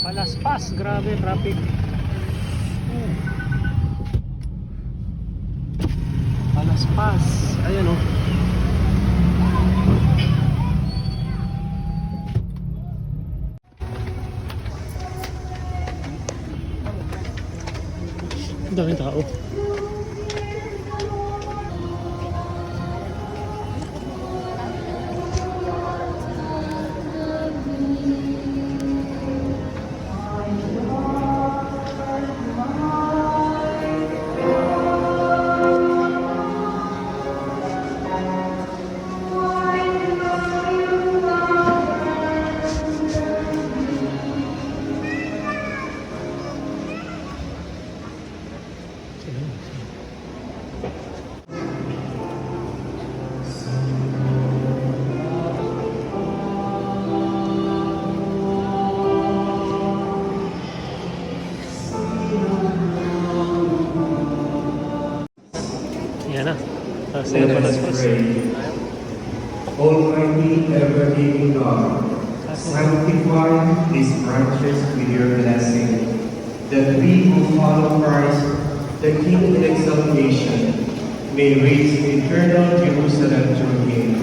Palaspas, grabe traffic. Palaspas, ayan o. Ang daming tao. Yan na. Sa'yo Palaspas. Almighty, ever-living God, sanctify these branches with your blessing, that we who follow Christ, the King in exaltation, may raise eternal Jerusalem through Him,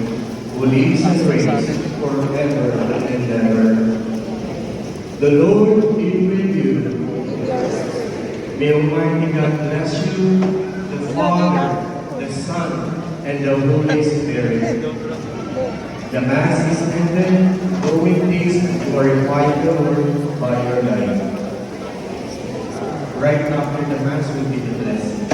who lives and reigns forever and ever. The Lord be with you. May Almighty God bless you, the Father, the Son, and the Holy Spirit. The Mass is ended. Go in peace and glorify the Lord by your life. Right after the Mass will be the blessing.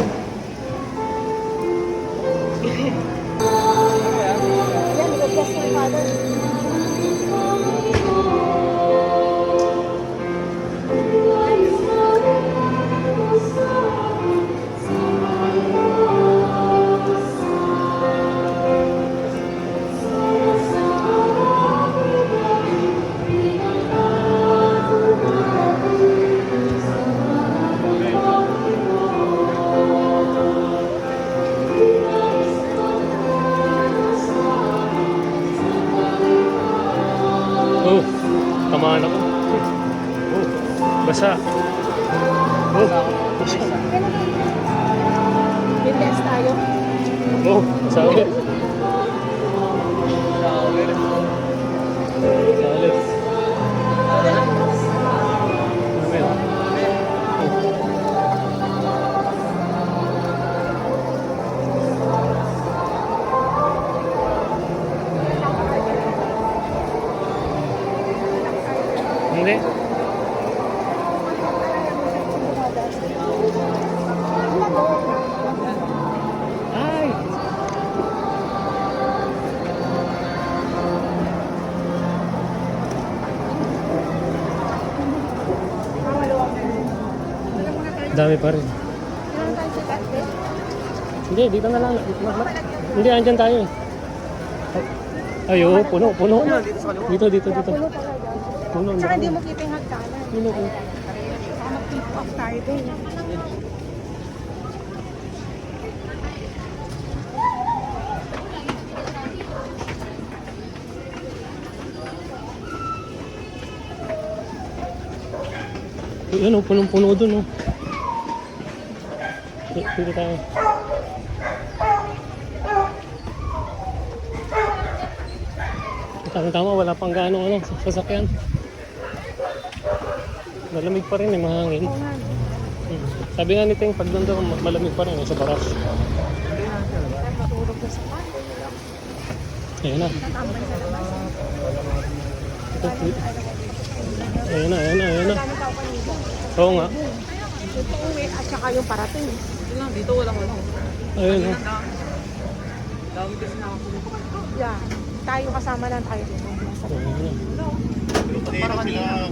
Oh, tamaan ako. Oh, basa. Oh, basa. Bibes tayo. Oh, basa ulit. Basa ulit. Hindi. Ay! Dami pa rin. Hindi, dito na lang. Hindi, andyan tayo eh. Ay, oo, puno. Dito. Puno. Tsaka hindi mo kita yung hagdanan. Puno. Saka mag-tip off tayo din. Yan o, punong-puno dun o. Dito tayo. Tama, wala pang gaano sasakyan. Malamig pa rin eh, mahangin. Sabi nga ni Ting, pag doon daw malamig pa rin sa baras. Matulog na sa pan. Ayan na. Tatambay sa labas. Ayan na. Daming tao kanina. Oo nga. Yung pauwi at saka yung parating. Dito walang ano. Ayan na. Dami kasi nakakulong. Yeah. Tayo kasama lang tayo dito. Ayan na. Para kanina.